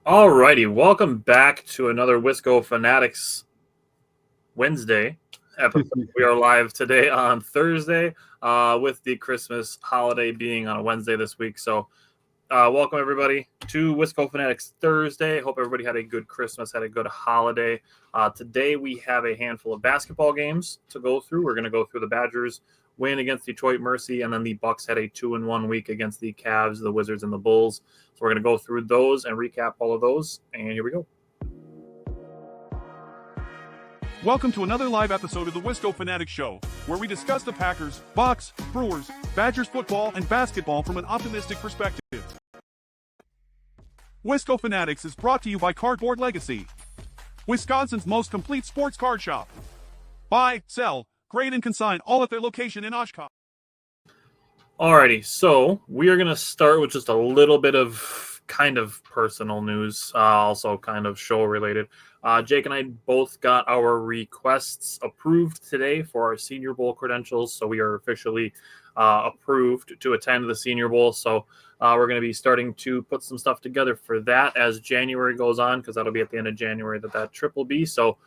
Alrighty, welcome back to another Wisco Fanatics Wednesday episode. We are live today on Thursday, with the Christmas holiday being on a Wednesday this week. So, welcome everybody to Wisco Fanatics Thursday. Hope everybody had a good Christmas, had a good holiday. Today we have a handful of basketball games to go through. We're going to go through the Badgers win against Detroit Mercy, and then the Bucks had a 2-1 week against the Cavs, the Wizards, and the Bulls. So we're going to go through those and recap all of those. And here we go. Welcome to another live episode of the Wisco Fanatics Show, where we discuss the Packers, Bucks, Brewers, Badgers football, and basketball from an optimistic perspective. Wisco Fanatics is brought to you by Cardboard Legacy, Wisconsin's most complete sports card shop. Buy, sell, grade, and consign all at their location in Oshkosh. Alrighty, so we are going to start with just a little bit of kind of personal news, also kind of show related. Jake and I both got our requests approved today for our Senior Bowl credentials, so we are officially approved to attend the Senior Bowl. So we're going to be starting to put some stuff together for that as January goes on, because that'll be at the end of January that trip will be. So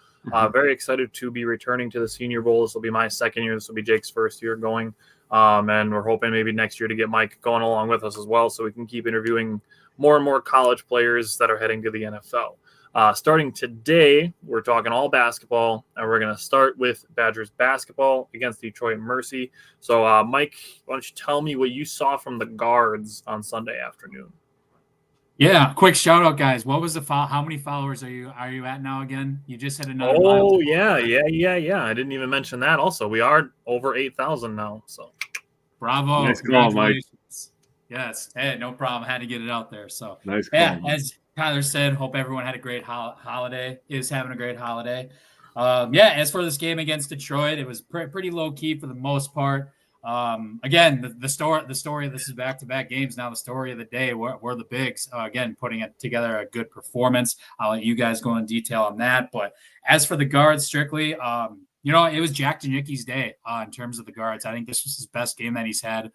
very excited to be returning to the Senior Bowl. This will be my second year. This will be Jake's first year going. And we're hoping maybe next year to get Mike going along with us as well, so we can keep interviewing more and more college players that are heading to the NFL. Starting today, we're talking all basketball, and we're going to start with Badgers basketball against Detroit Mercy. So, Mike, why don't you tell me what you saw from the guards on Sunday afternoon? Yeah, quick shout out, guys. What was the how many followers are you at now again? You just had another. Oh, yeah. I didn't even mention that. Also, we are over 8,000 now. So, bravo! Nice call, Mike. Yes, hey, no problem. I had to get it out there. So, nice call, yeah, as Tyler said, hope everyone had a great holiday. Is having a great holiday. As for this game against Detroit, it was pretty low key for the most part. Again, the story. This is back-to-back games now. The story of the day were the Bigs. Again, putting it together a good performance. I'll let you guys go in detail on that. But as for the guards, strictly, it was Jack Janicki's day in terms of the guards. I think this was his best game that he's had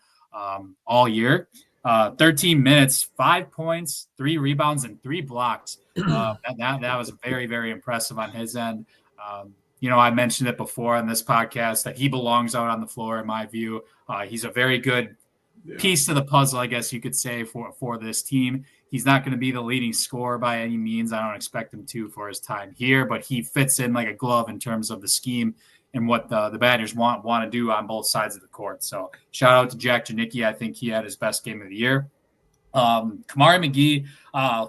all year. 13 minutes, 5 points, 3 rebounds, and 3 blocks. That was very, very impressive on his end. I mentioned it before on this podcast that he belongs out on the floor, in my view. He's a very good piece to the puzzle, I guess you could say, for this team. He's not going to be the leading scorer by any means. I don't expect him to for his time here, but he fits in like a glove in terms of the scheme and what the Badgers want to do on both sides of the court. So shout out to Jack Janicki. I think he had his best game of the year. Kamari McGee,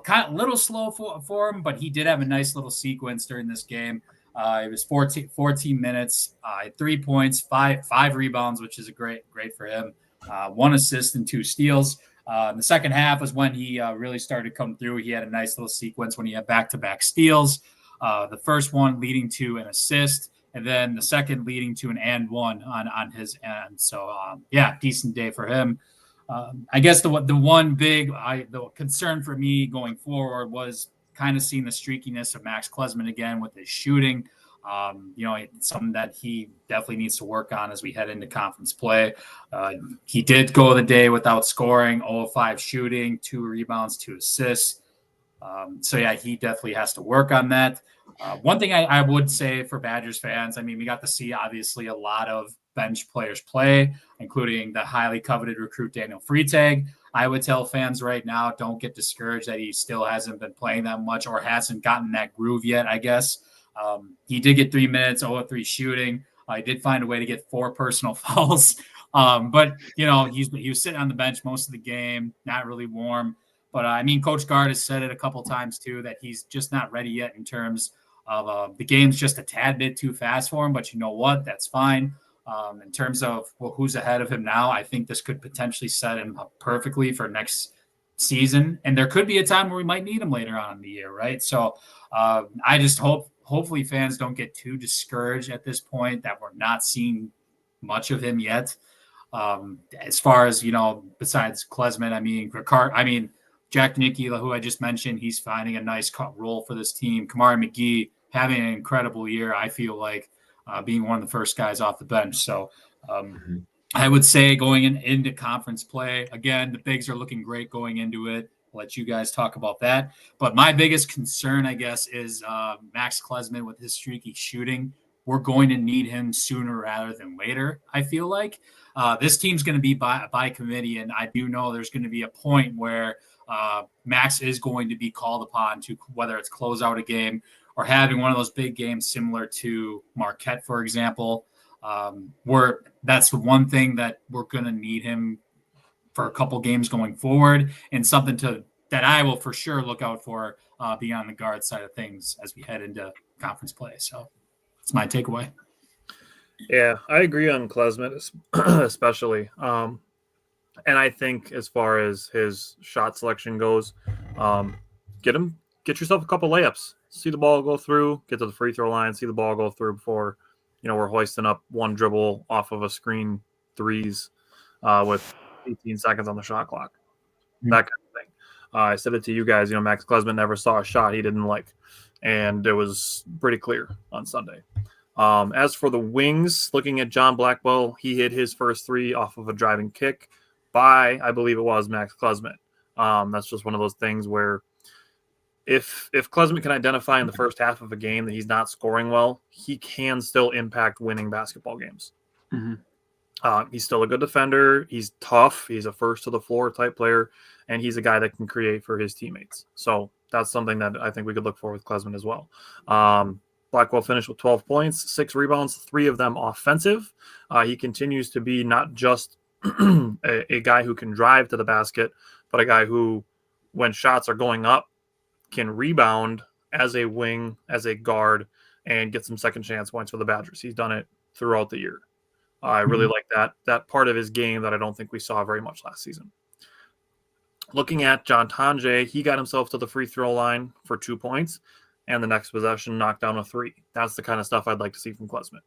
kind of a little slow for him, but he did have a nice little sequence during this game. It was 14 minutes, 3 points, five rebounds, which is great for him. 1 assist and 2 steals. The second half was when he really started to come through. He had a nice little sequence when he had back-to-back steals. The first one leading to an assist, and then the second leading to an and one on his end. So, decent day for him. I guess the one big the concern for me going forward was kind of seeing the streakiness of Max Klesman again with his shooting. Something that he definitely needs to work on as we head into conference play. He did go the day without scoring, 0 of 5 shooting, 2 rebounds, 2 assists. He definitely has to work on that. One thing I would say for Badgers fans, I mean, we got to see obviously a lot of bench players play, including the highly coveted recruit Daniel Freitag. I would tell fans right now, don't get discouraged that he still hasn't been playing that much or hasn't gotten that groove yet, I guess. He did get 3 minutes, 0 of 3 shooting. He did find a way to get 4 personal fouls. But he was sitting on the bench most of the game, not really warm. But, Coach Gard has said it a couple times, too, that he's just not ready yet in terms of the game's just a tad bit too fast for him. But you know what? That's fine. In terms of who's ahead of him now, I think this could potentially set him up perfectly for next season. And there could be a time where we might need him later on in the year, right? So I just hopefully fans don't get too discouraged at this point that we're not seeing much of him yet. As far as, besides Klesman, Jack Janicki, who I just mentioned, he's finding a nice role for this team. Kamari McGee having an incredible year, I feel like, being one of the first guys off the bench. So I would say going into conference play, again, the Bigs are looking great going into it. let you guys talk about that. But my biggest concern, I guess, is Max Klesmit with his streaky shooting. We're going to need him sooner rather than later, I feel like. This team's going to be by committee, and I do know there's going to be a point where Max is going to be called upon to, whether it's close out a game or having one of those big games similar to Marquette, for example, where that's the one thing that we're going to need him for a couple games going forward, and something that I will for sure look out for beyond the guard side of things as we head into conference play. So that's my takeaway. Yeah, I agree on Klesmit especially. And I think as far as his shot selection goes, get yourself a couple layups, see the ball go through, get to the free throw line, see the ball go through before, we're hoisting up one dribble off of a screen threes with 18 seconds on the shot clock. That kind of thing. I said it to you guys, Max Klesmit never saw a shot he didn't like, and it was pretty clear on Sunday. As for the wings, looking at John Blackwell, he hit his first three off of a driving kick by, I believe it was Max Klesmit. That's just one of those things where if Klesmit can identify in the first half of a game that he's not scoring well, he can still impact winning basketball games. Mm-hmm. He's still a good defender. He's tough. He's a first to the floor type player, and he's a guy that can create for his teammates. So that's something that I think we could look for with Klesmit as well. Blackwell finished with 12 points, 6 rebounds, 3 of them offensive. He continues to be not just a guy who can drive to the basket, but a guy who, when shots are going up, can rebound as a wing, as a guard, and get some second chance points for the Badgers. He's done it throughout the year. I really like that part of his game that I don't think we saw very much last season. Looking at John Tonje, he got himself to the free throw line for 2 points, and the next possession knocked down a 3. That's the kind of stuff I'd like to see from Klesmit.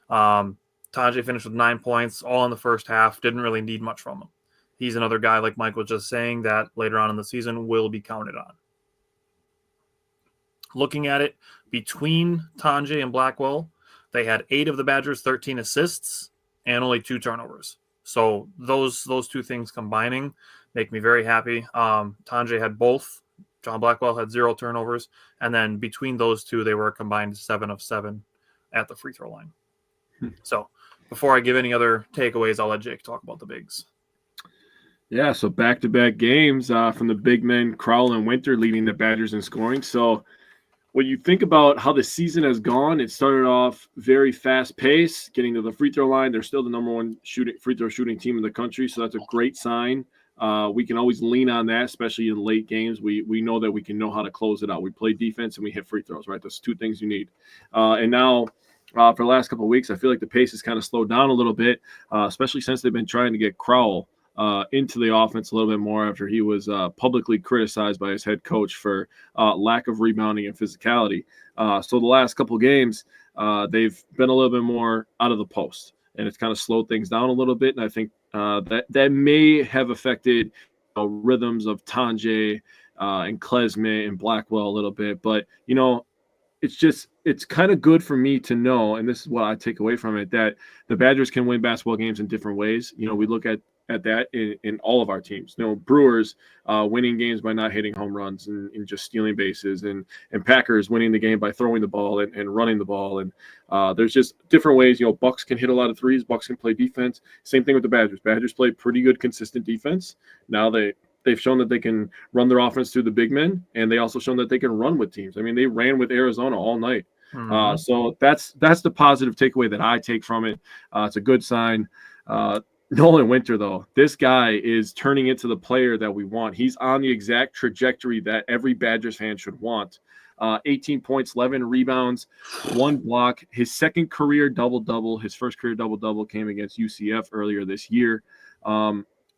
Tonje finished with 9 points, all in the first half. Didn't really need much from him. He's another guy, like Mike was just saying, that later on in the season will be counted on. Looking at it, between Tonje and Blackwell, they had 8 of the Badgers' 13 assists and only 2 turnovers. So those two things combining make me very happy. Tonje had both. John Blackwell had 0 turnovers. And then between those two, they were a combined 7 of 7 at the free throw line. So before I give any other takeaways, I'll let Jake talk about the bigs. Yeah, so back-to-back games from the big men, Crowell and Winter leading the Badgers in scoring. So when you think about how the season has gone, it started off very fast-paced, getting to the free throw line. They're still the number one free throw shooting team in the country, so that's a great sign. We can always lean on that, especially in late games. We know that we can know how to close it out. We play defense and we hit free throws, right? That's 2 things you need. And now for the last couple of weeks, I feel like the pace has kind of slowed down a little bit, especially since they've been trying to get Crowell into the offense a little bit more after he was publicly criticized by his head coach for lack of rebounding and physicality. So the last couple of games, they've been a little bit more out of the post, and it's kind of slowed things down a little bit. And I think that may have affected rhythms of Tonje and Klesmit and Blackwell a little bit. But, it's kind of good for me to know, and this is what I take away from it, that the Badgers can win basketball games in different ways. We look at that in all of our teams. Brewers winning games by not hitting home runs and just stealing bases, and Packers winning the game by throwing the ball and running the ball. And there's just different ways. Bucks can hit a lot of threes. Bucks can play defense. Same thing with the Badgers. Badgers play pretty good, consistent defense. Now they've shown that they can run their offense through the big men, and they also shown that they can run with teams. I mean, they ran with Arizona all night. Mm-hmm. So that's the positive takeaway that I take from it. It's a good sign. Nolan Winter, though, this guy is turning into the player that we want. He's on the exact trajectory that every Badgers fan should want. 18 points, 11 rebounds, 1 block. His second career double-double. His first career double-double came against UCF earlier this year.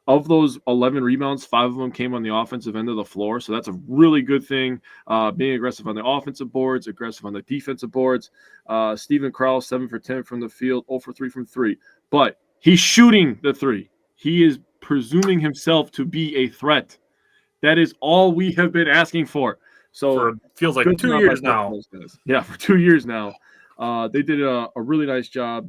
Of those 11 rebounds, 5 of them came on the offensive end of the floor. So that's a really good thing. Being aggressive on the offensive boards, aggressive on the defensive boards. Stephen Crowell, 7 for 10 from the field, 0 for 3 from 3. But he's shooting the 3. He is presuming himself to be a threat. That is all we have been asking for. So feels like 2 years now. Yeah, for 2 years now. They did a really nice job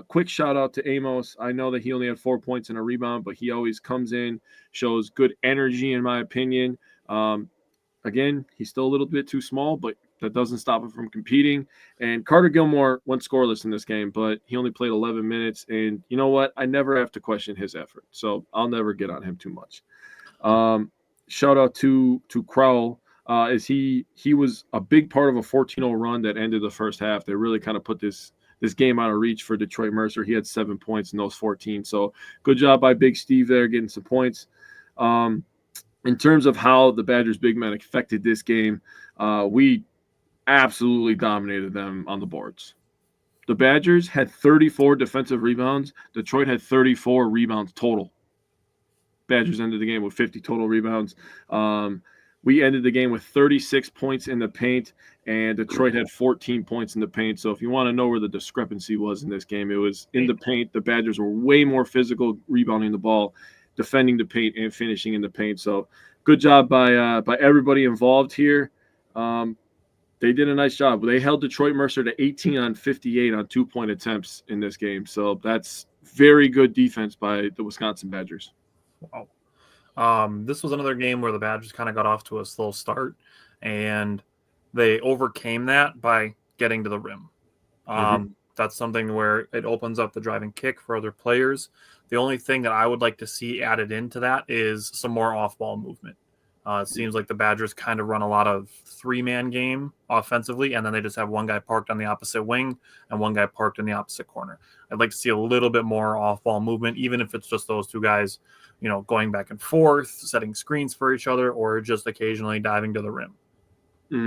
Quick shout out to Amos. I know that he only had 4 points and a rebound, but he always comes in, shows good energy, in my opinion. Again, he's still a little bit too small, but that doesn't stop him from competing. And Carter Gilmore went scoreless in this game, but he only played 11 minutes. And you know what? I never have to question his effort, so I'll never get on him too much. Shout out to Crowell. As he was a big part of a 14-0 run that ended the first half. They really kind of put this game out of reach for Detroit Mercer. He had 7 points in those 14. So good job by Big Steve there getting some points. In terms of how the Badgers big men affected this game, we absolutely dominated them on the boards. The Badgers had 34 defensive rebounds. Detroit had 34 rebounds total. Badgers ended the game with 50 total rebounds. We ended the game with 36 points in the paint, and Detroit had 14 points in the paint. So if you want to know where the discrepancy was in this game, it was in the paint. The Badgers were way more physical rebounding the ball, defending the paint, and finishing in the paint. So good job by everybody involved here. They did a nice job. They held Detroit Mercer to 18 on 58 on 2-point attempts in this game. So that's very good defense by the Wisconsin Badgers. Wow. This was another game where the Badgers kind of got off to a slow start, and they overcame that by getting to the rim. That's something where it opens up the driving kick for other players. The only thing that I would like to see added into that is some more off-ball movement. It seems like the Badgers kind of run a lot of three-man game offensively, and then they just have one guy parked on the opposite wing and one guy parked in the opposite corner. I'd like to see a little bit more off-ball movement, even if it's just those two guys, going back and forth, setting screens for each other, or just occasionally diving to the rim.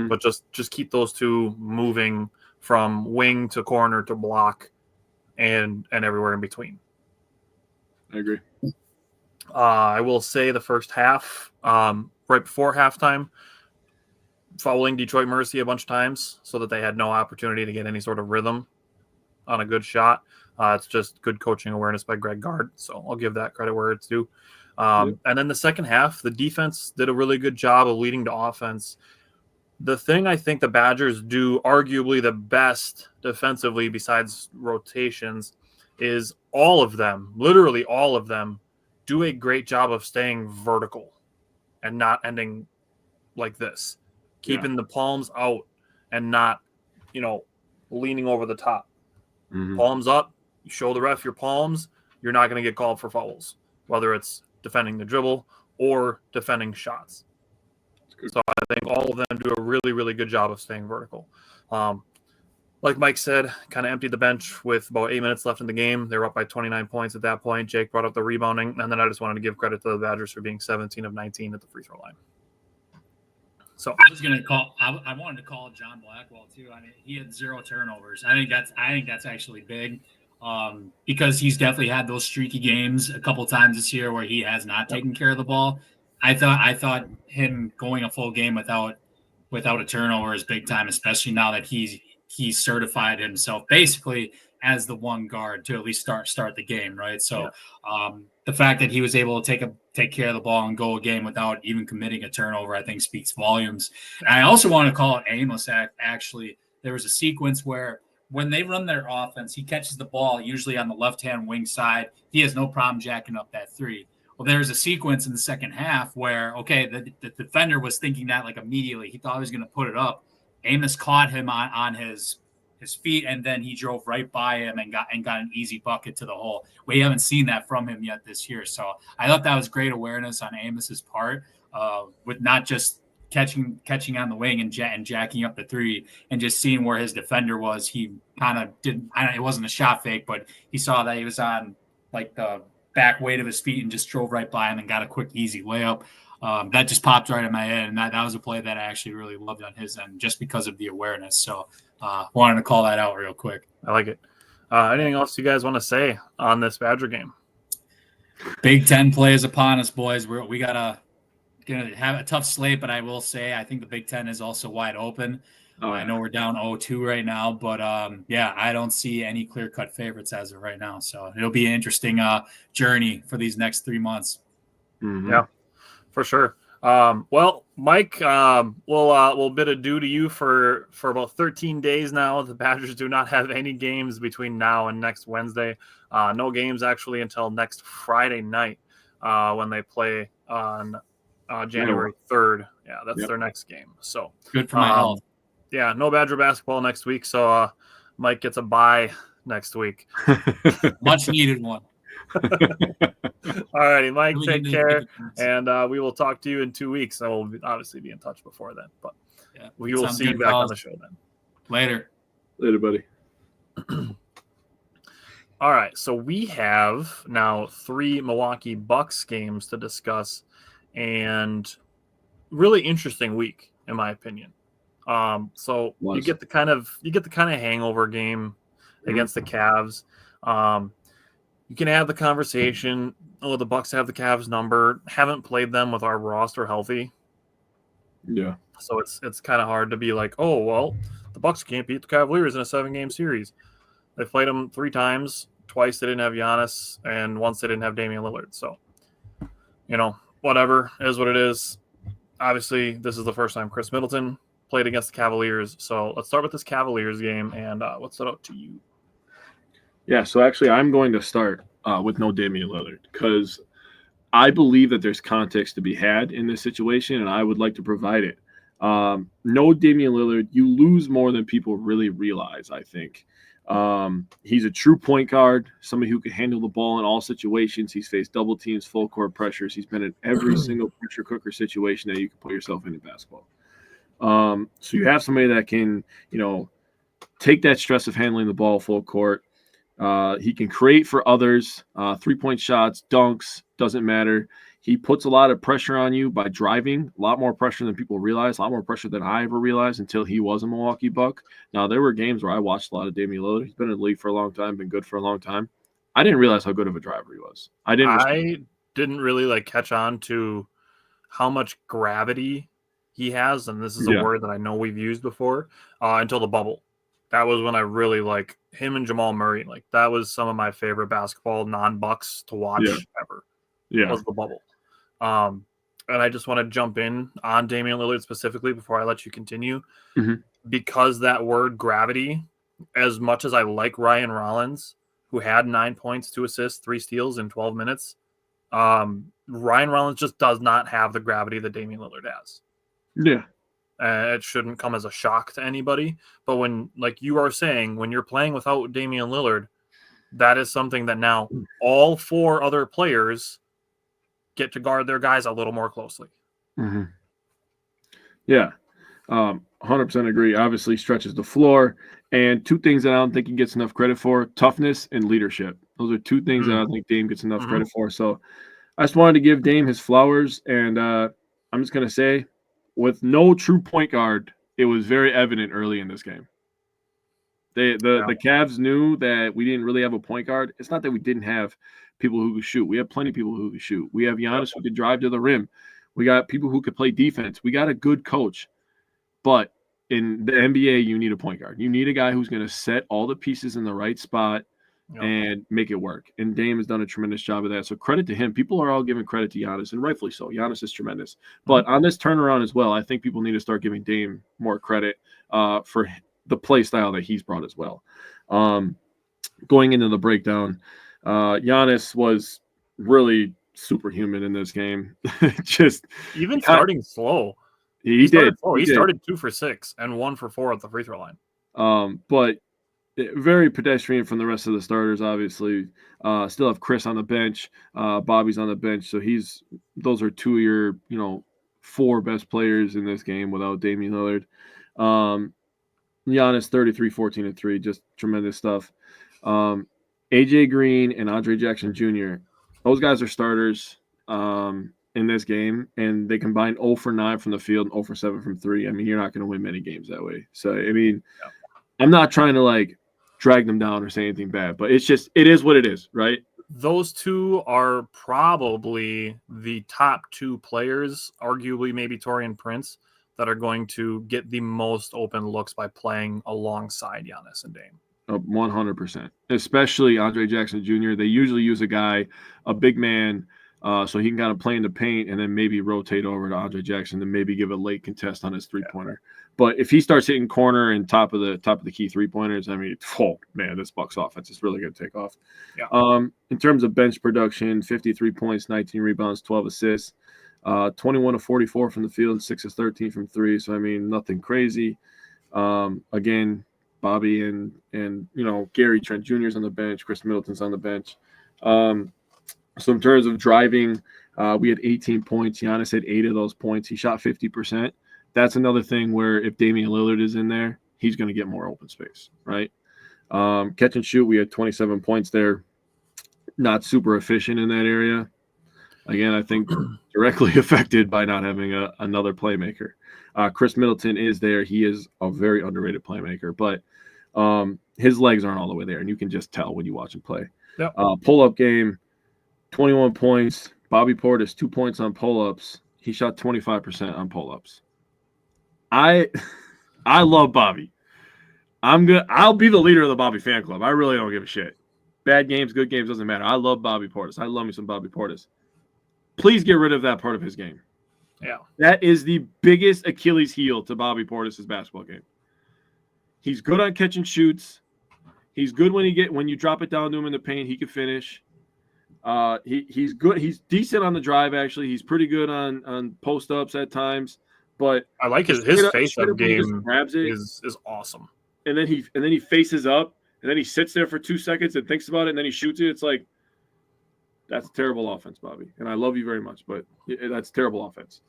But just keep those two moving from wing to corner to block and everywhere in between. I agree. I will say the first half, right before halftime, fouling Detroit Mercy a bunch of times so that they had no opportunity to get any sort of rhythm on a good shot. It's just good coaching awareness by Greg Gard, so I'll give that credit where it's due. And then the second half, the defense did a really good job of leading to offense. The thing I think the Badgers do arguably the best defensively besides rotations is all of them, literally all of them, do a great job of staying vertical and not ending like this, keeping the palms out and not, leaning over the top. Palms up, you show the ref your palms, you're not going to get called for fouls, whether it's defending the dribble or defending shots. So I think all of them do a really, really good job of staying vertical. Like Mike said, kind of emptied the bench with about 8 minutes left in the game. They were up by 29 points at that point. Jake brought up the rebounding, and then I just wanted to give credit to the Badgers for being 17 of 19 at the free throw line. So I was gonna call. I wanted to call John Blackwell too. I mean, he had 0 turnovers. I think that's actually big, because he's definitely had those streaky games a couple times this year where he has not taken care of the ball. I thought him going a full game without a turnover is big time, especially now that he's certified himself basically as the one guard to at least start the game, right? So the fact that he was able to take care of the ball and go a game without even committing a turnover, I think speaks volumes. And I also want to call it Amos. Actually, there was a sequence where when they run their offense, he catches the ball usually on the left-hand wing side. He has no problem jacking up that three. Well, there's a sequence in the second half where, the defender was thinking that like immediately. He thought he was going to put it up. Amos caught him on his feet, and then he drove right by him and got an easy bucket to the hole. We haven't seen that from him yet this year. So I thought that was great awareness on Amos's part, with not just catching on the wing and jacking up the three and just seeing where his defender was. He kind of didn't. It wasn't a shot fake, but he saw that he was on like the back weight of his feet and just drove right by him and got a quick, easy layup. That just popped right in my head, and that was a play that I actually really loved on his end just because of the awareness. So wanted to call that out real quick. I like it. Anything else you guys want to say on this Badger game? Big Ten play is upon us, boys. We gonna have a tough slate, but I will say I think the Big Ten is also wide open. I know we're down 0-2 right now, but I don't see any clear-cut favorites as of right now. So it'll be an interesting journey for these next 3 months. Yeah, for sure. Well, Mike, we'll bid adieu to you for about 13 days now. The Badgers do not have any games between now and next Wednesday. No games actually until next Friday night when they play on January 3rd. Yeah, that's their next game. So good for my health. Yeah, no Badger basketball next week. So Mike gets a bye next week. Much needed one. All righty, Mike, Really take need to care, get and we will talk to you in 2 weeks. I will obviously be in touch before then, but we will sounds see you good, back fellas. on the show then. Later, buddy. All right, so we have now 3 Milwaukee Bucks games to discuss, and really interesting week in my opinion. So you get the kind of hangover game against the Cavs. You can have the conversation, oh, the Bucks have the Cavs number, haven't played them with our roster healthy. Yeah. So it's kind of hard to be like, oh, well, the Bucks can't beat the Cavaliers in a 7-game series. They played them 3 times. Twice they didn't have Giannis, and once they didn't have Damian Lillard. So, whatever is what it is. Obviously, this is the first time Chris Middleton played against the Cavaliers. So let's start with this Cavaliers game, and what's it up to you? Yeah, so actually I'm going to start with no Damian Lillard because I believe that there's context to be had in this situation, and I would like to provide it. No Damian Lillard, you lose more than people really realize, I think. He's a true point guard, somebody who can handle the ball in all situations. He's faced double teams, full court pressures. He's been in every single pressure cooker situation that you can put yourself in basketball. So you have somebody that can, take that stress of handling the ball full court. He can create for others, 3-point shots, dunks, doesn't matter. He puts a lot of pressure on you by driving, a lot more pressure than people realize, a lot more pressure than I ever realized until he was a Milwaukee Buck. Now, there were games where I watched a lot of Damian Lillard. He's been in the league for a long time, been good for a long time. I didn't realize how good of a driver he was. I didn't really catch on to how much gravity he has, and this is a word that I know we've used before, until the bubble. That was when I really him and Jamal Murray. That was some of my favorite basketball non-Bucks to watch ever. Yeah, was the bubble. And I just want to jump in on Damian Lillard specifically before I let you continue, because that word gravity, as much as I like Ryan Rollins, who had 9 points, 2 assists, 3 steals in 12 minutes, Ryan Rollins just does not have the gravity that Damian Lillard has. Yeah. It shouldn't come as a shock to anybody. But when, like you are saying, when you're playing without Damian Lillard, that is something that now all 4 other players get to guard their guys a little more closely. Mm-hmm. Yeah, 100% agree. Obviously stretches the floor. And 2 things that I don't think he gets enough credit for, toughness and leadership. Those are 2 things that I don't think Dame gets enough credit for. So I just wanted to give Dame his flowers. And I'm just going to say, with no true point guard, it was very evident early in this game. The Cavs knew that we didn't really have a point guard. It's not that we didn't have people who could shoot. We have plenty of people who could shoot. We have Giannis who could drive to the rim. We got people who could play defense. We got a good coach. But in the NBA, you need a point guard. You need a guy who's going to set all the pieces in the right spot and make it work. And Dame has done a tremendous job of that. So credit to him. People are all giving credit to Giannis, and rightfully so. Giannis is tremendous. But on this turnaround as well, I think people need to start giving Dame more credit for the play style that he's brought as well. Going into the breakdown, Giannis was really superhuman in this game. Just even starting slow. He did. He started 2 for 6 and 1 for 4 at the free throw line. But very pedestrian from the rest of the starters, obviously. Still have Chris on the bench. Bobby's on the bench. So those are 2 of your, 4 best players in this game without Damian Lillard. Giannis 33, 14, and 3, just tremendous stuff. AJ Green and Andre Jackson Jr., those guys are starters in this game, and they combined 0 for 9 from the field and 0 for 7 from 3. I mean, you're not going to win many games that way. So, I mean, I'm not trying to drag them down or say anything bad, but it is what it is, right? Those 2 are probably the top 2 players, arguably maybe Taurean Prince, that are going to get the most open looks by playing alongside Giannis and Dame. 100%. Especially Andre Jackson Jr. They usually use a big man, So he can kind of play in the paint and then maybe rotate over to Andre Jackson and maybe give a late contest on his 3-pointer. But if he starts hitting corner and top of the key 3-pointers, I mean, oh man, this Bucks offense is really going to take off. Yeah. In terms of bench production, 53 points, 19 rebounds, 12 assists, 21 of 44 from the field, 6 of 13 from 3. So I mean, nothing crazy. Again, Bobby and Gary Trent Jr. is on the bench. Chris Middleton's on the bench. So in terms of driving, we had 18 points. Giannis had 8 of those points. He shot 50%. That's another thing where if Damian Lillard is in there, he's going to get more open space, right? Catch and shoot, we had 27 points there. Not super efficient in that area. Again, I think directly affected by not having another playmaker. Chris Middleton is there. He is a very underrated playmaker, but his legs aren't all the way there, and you can just tell when you watch him play. Yep. Pull-up game, 21 points. Bobby Portis, 2 points on pull-ups. He shot 25% on pull-ups. I love Bobby. I'll be the leader of the Bobby fan club. I really don't give a shit. Bad games, good games, doesn't matter. I love Bobby Portis. I love me some Bobby Portis. Please get rid of that part of his game. Yeah. That is the biggest Achilles heel to Bobby Portis' basketball game. He's good on catch and shoots. He's good when you drop it down to him in the paint, he can finish. He's good. He's decent on the drive, actually. He's pretty good on post-ups at times. But I like his face-up game grabs it, is awesome. And then he faces up, and then he sits there for 2 seconds and thinks about it, and then he shoots it. It's like, that's terrible offense, Bobby. And I love you very much, but that's terrible offense.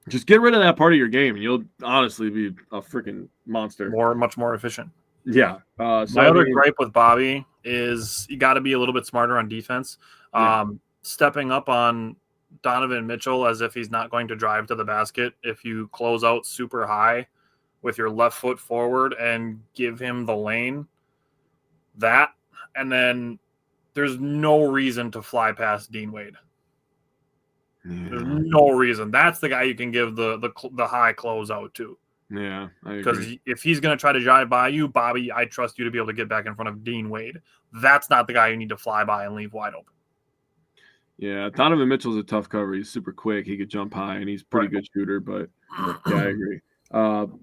Just get rid of that part of your game, and you'll honestly be a freaking monster. Much more efficient. Yeah. My other gripe with Bobby is you got to be a little bit smarter on defense. Stepping up on Donovan Mitchell as if he's not going to drive to the basket. If you close out super high with your left foot forward and give him the lane, and then there's no reason to fly past Dean Wade. Yeah. There's no reason. That's the guy you can give the high close out to. Yeah, because if he's going to try to drive by you, Bobby, I trust you to be able to get back in front of Dean Wade. That's not the guy you need to fly by and leave wide open. Yeah, Donovan Mitchell's a tough cover. He's super quick. He could jump high, and he's a pretty good shooter. But yeah, I agree.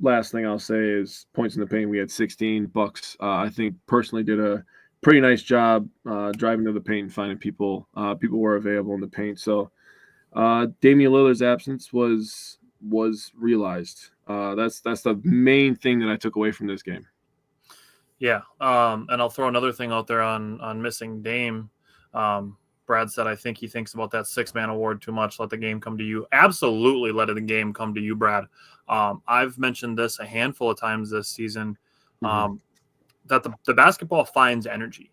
Last thing I'll say is points in the paint. We had 16. Bucks, I think, personally did a pretty nice job driving to the paint and finding people. People were available in the paint. So Damian Lillard's absence was realized. That's the main thing that I took away from this game. Yeah, and I'll throw another thing out there on missing Dame. Brad said, I think he thinks about that 6-man award too much. Let the game come to you. Absolutely let the game come to you, Brad. I've mentioned this a handful of times this season, that the basketball finds energy.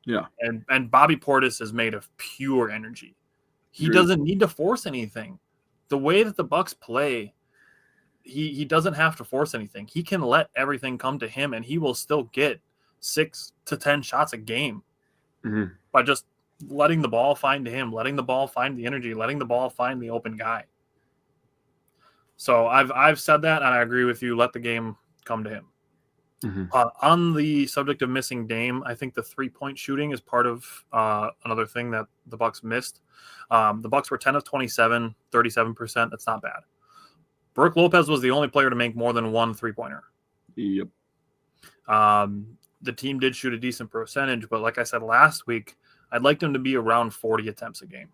Yeah. And Bobby Portis is made of pure energy. He doesn't need to force anything. The way that the Bucks play, he doesn't have to force anything. He can let everything come to him, and he will still get 6 to 10 shots a game by just letting the ball find him, letting the ball find the energy, letting the ball find the open guy. So I've said that, and I agree with you. Let the game come to him. On the subject of missing Dame, I think the 3-point shooting is part of another thing that the Bucks missed. The Bucks were 10 of 27, 37%. That's not bad. Brook Lopez was the only player to make more than one 3-pointer. Yep. The team did shoot a decent percentage, but like I said last week, I'd like them to be around 40 attempts a game.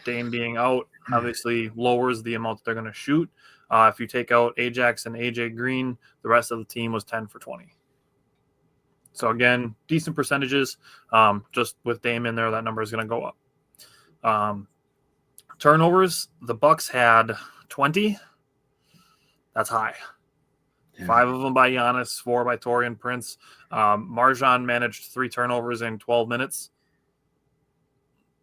Dame being out obviously lowers the amount that they're going to shoot. If you take out Ajax and AJ Green, the rest of the team was 10 for 20. So again, decent percentages. Just with Dame in there, that number is going to go up. Turnovers, the Bucks had 20. That's high. Yeah. 5 of them by Giannis, 4 by Taurean Prince. Marjan managed 3 turnovers in 12 minutes.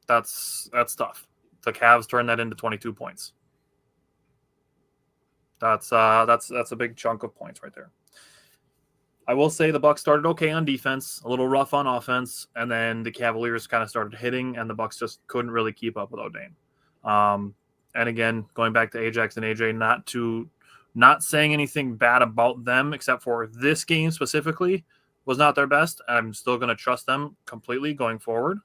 That's tough. The Cavs turned that into 22 points. That's a big chunk of points right there. I will say the Bucks started okay on defense, a little rough on offense, and then the Cavaliers kind of started hitting, and the Bucks just couldn't really keep up without Dame. And again, going back to Ajax and AJ, not saying anything bad about them, except for this game specifically was not their best. I'm still going to trust them completely going forward.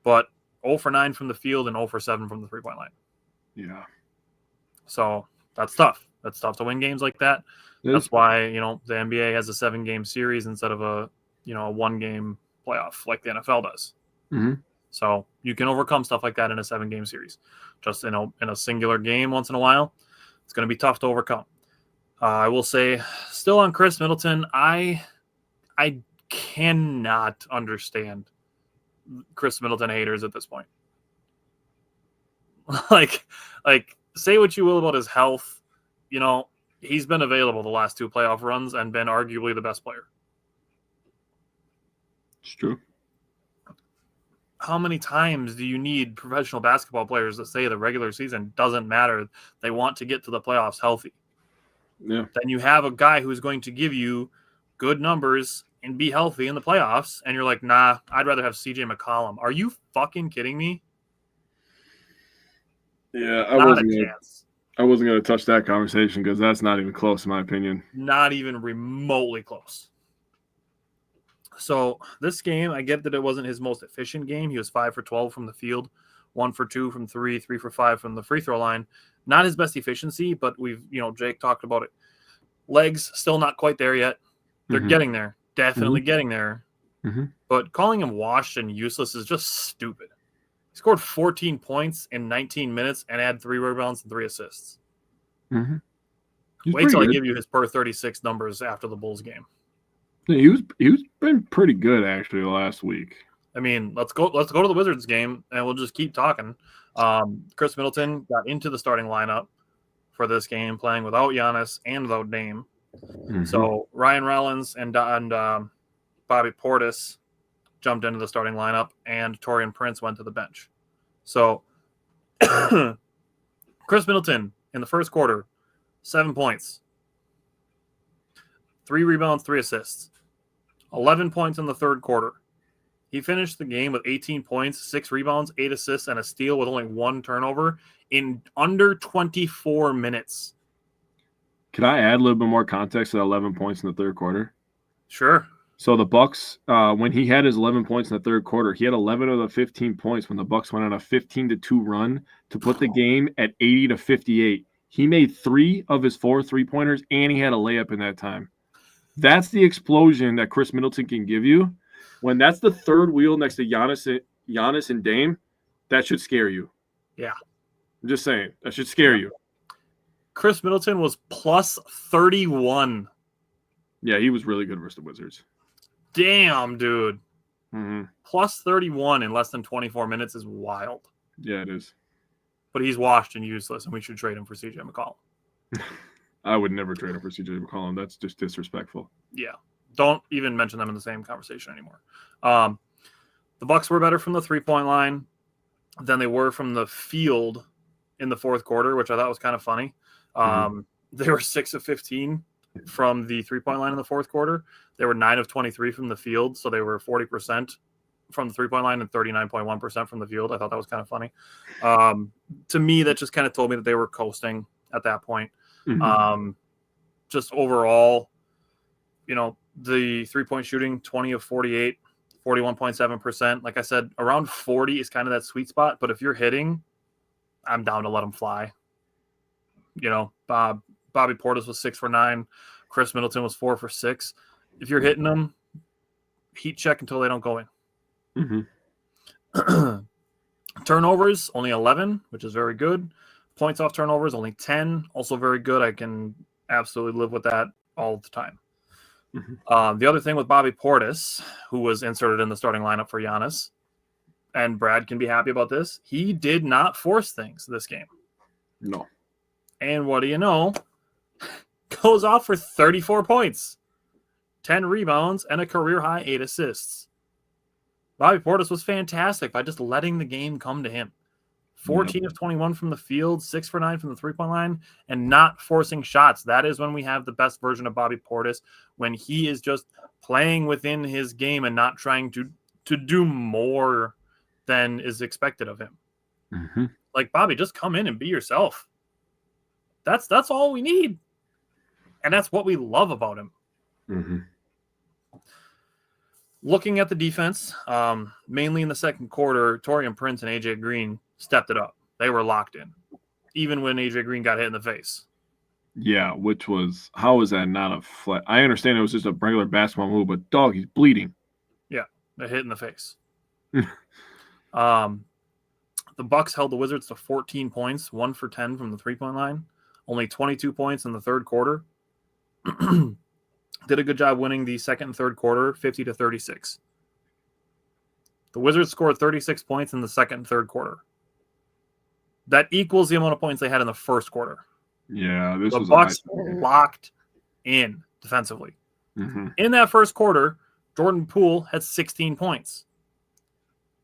but 0 for 9 from the field and 0 for 7 from the three-point line. Yeah. So that's tough. That's tough to win games like that. That's why, the NBA has a 7-game series instead of a 1-game playoff like the NFL does. Mm-hmm. So you can overcome stuff like that in a 7-game series. Just in a singular game once in a while, it's going to be tough to overcome. I will say, still on Chris Middleton, I cannot understand Chris Middleton haters at this point. like, say what you will about his health, he's been available the last 2 playoff runs and been arguably the best player. It's true. How many times do you need professional basketball players to say the regular season doesn't matter? They want to get to the playoffs healthy. Yeah. Then you have a guy who's going to give you good numbers and be healthy in the playoffs, and you're like, nah, I'd rather have CJ McCollum. Are you fucking kidding me? Yeah, Not a chance. I wasn't going to touch that conversation because that's not even close, in my opinion. Not even remotely close. So this game, I get that it wasn't his most efficient game. He was 5 for 12 from the field, 1 for 2 from 3, 3 for 5 from the free throw line. Not his best efficiency, but Jake talked about it. Legs still not quite there yet. They're getting there. Definitely getting there. Mm-hmm. But calling him washed and useless is just stupid. He scored 14 points in 19 minutes and had 3 rebounds and 3 assists. Mm-hmm. Wait till I give you his per 36 numbers after the Bulls game. Yeah, he's been pretty good actually last week. I mean, let's go to the Wizards game and we'll just keep talking. Chris Middleton got into the starting lineup for this game, playing without Giannis and without Dame. Mm-hmm. So Ryan Rollins and Bobby Portis jumped into the starting lineup, and Taurean Prince went to the bench. So Chris Middleton in the first quarter, 7 points, 3 rebounds, 3 assists, 11 points in the third quarter. He finished the game with 18 points, 6 rebounds, 8 assists, and a steal with only 1 turnover in under 24 minutes. Can I add a little bit more context to the 11 points in the third quarter? Sure. So the Bucks, when he had his 11 points in the third quarter, he had 11 of the 15 points when the Bucks went on a 15-2 run to put the game at 80-58. He made 3 of his 4 3-pointers, and he had a layup in that time. That's the explosion that Chris Middleton can give you. When that's the third wheel next to Giannis and Dame, that should scare you. Yeah. I'm just saying. That should scare you. Chris Middleton was plus 31. Yeah, he was really good versus the Wizards. Damn, dude. Mm-hmm. Plus 31 in less than 24 minutes is wild. Yeah, it is. But he's washed and useless, and we should trade him for CJ McCollum. I would never trade him for CJ McCollum. That's just disrespectful. Yeah. Don't even mention them in the same conversation anymore. The Bucks were better from the three-point line than they were from the field in the fourth quarter, which I thought was kind of funny. They were 6 of 15 from the three-point line in the fourth quarter. They were 9 of 23 from the field, so they were 40% from the three-point line and 39.1% from the field. I thought that was kind of funny. To me, that just kind of told me that they were coasting at that point. Just overall, the three-point shooting, 20 of 48, 41.7%. Like I said, around 40 is kind of that sweet spot. But if you're hitting, I'm down to let them fly. Bobby Portis was 6 for 9. Chris Middleton was 4 for 6. If you're hitting them, heat check until they don't go in. Turnovers, only 11, which is very good. Points off turnovers, only 10, also very good. I can absolutely live with that all the time. The other thing with Bobby Portis, who was inserted in the starting lineup for Giannis, and Brad can be happy about this, he did not force things this game. No. And what do you know? Goes off for 34 points, 10 rebounds, and a career-high 8 assists. Bobby Portis was fantastic by just letting the game come to him. 14 of 21 from the field, 6 for 9 from the three-point line, and not forcing shots. That is when we have the best version of Bobby Portis, when he is just playing within his game and not trying to do more than is expected of him. Like, Bobby, just come in and be yourself. That's all we need. And that's what we love about him. looking at the defense, mainly in the second quarter, Taurean Prince and AJ Green stepped it up. They were locked in, even when AJ Green got hit in the face. Yeah, which was, how is that not a flat? I understand it was just a regular basketball move, but dog, he's bleeding. Yeah, a hit in the face. The Bucks held the Wizards to 14 points, 1 for 10 from the three-point line, only 22 points in the third quarter. Did a good job winning the second and third quarter, 50-36. The Wizards scored 36 points in the second and third quarter. That equals the amount of points they had in the first quarter. Yeah, this the was Bucks a nice locked in defensively. Mm-hmm. In that first quarter, Jordan Poole had 16 points.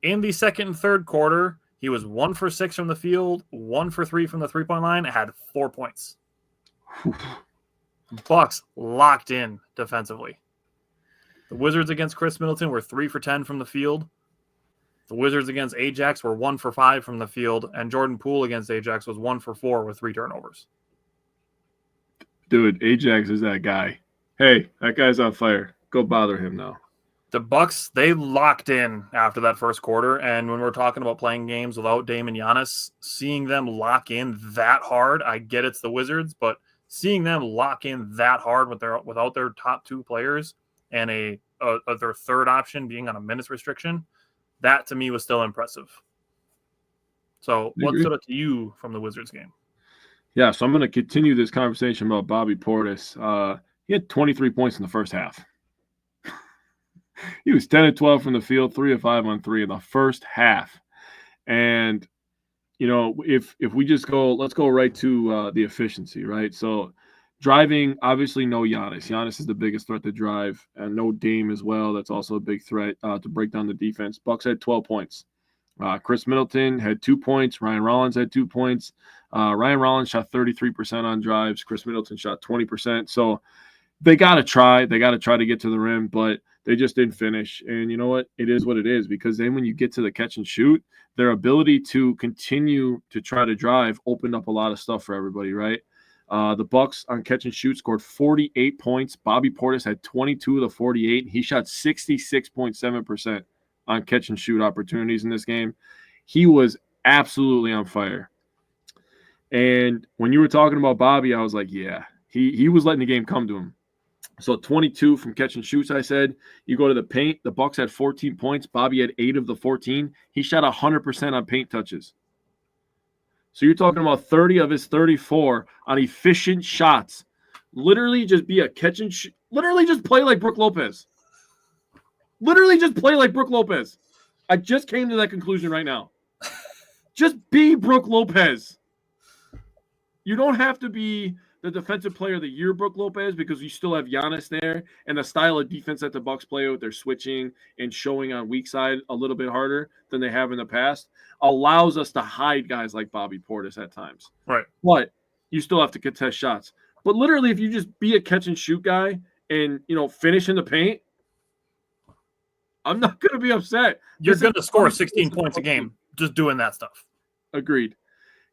In the second and third quarter, he was 1 for 6 from the field, 1 for 3 from the three-point line, and had 4 points. Bucks locked in defensively. The Wizards against Chris Middleton were 3 for 10 from the field. The Wizards against Ajax were 1 for 5 from the field, and Jordan Poole against Ajax was 1 for 4 with 3 turnovers. Dude, Ajax is that guy. Hey, that guy's on fire. Go bother him now. The Bucks, they locked in after that first quarter, and when we're talking about playing games without Dame and Giannis, seeing them lock in that hard, I get it's the Wizards, but seeing them lock in that hard without their top 2 players and their third option being on a minutes restriction, that to me was still impressive. So what stood out to you from the Wizards game? Yeah, so I'm going to continue this conversation about Bobby Portis. He had 23 points in the first half. He was 10 of 12 from the field, 3 of 5 on 3 in the first half. And, you know, if we just go, let's go right to the efficiency, right? So driving, obviously no Giannis. Giannis is the biggest threat to drive, and no Dame as well. That's also a big threat to break down the defense. Bucks had 12 points. Chris Middleton had 2 points. Ryan Rollins had 2 points. Ryan Rollins shot 33% on drives. Chris Middleton shot 20%. So they got to try. They got to try to get to the rim, but they just didn't finish. And you know what? It is what it is, because then when you get to the catch and shoot, their ability to continue to try to drive opened up a lot of stuff for everybody, right? The Bucks on catch and shoot scored 48 points. Bobby Portis had 22 of the 48. He shot 66.7% on catch and shoot opportunities in this game. He was absolutely on fire. And when you were talking about Bobby, I was like, yeah, he was letting the game come to him. So 22 from catch and shoots, I said. You go to the paint, the Bucks had 14 points. Bobby had 8 of the 14. He shot 100% on paint touches. So you're talking about 30 of his 34 on efficient shots. Literally just be a catch and shoot. Literally just play like Brook Lopez. Literally just play like Brook Lopez. I just came to that conclusion right now. Just be Brook Lopez. You don't have to be the defensive player of the year, Brook Lopez, because you still have Giannis there, and the style of defense that the Bucks play with, they're switching and showing on weak side a little bit harder than they have in the past, allows us to hide guys like Bobby Portis at times. Right. But you still have to contest shots. But literally, if you just be a catch and shoot guy and, you know, finish in the paint, I'm not going to be upset. You're going to score 16 points a game just doing that stuff. Agreed.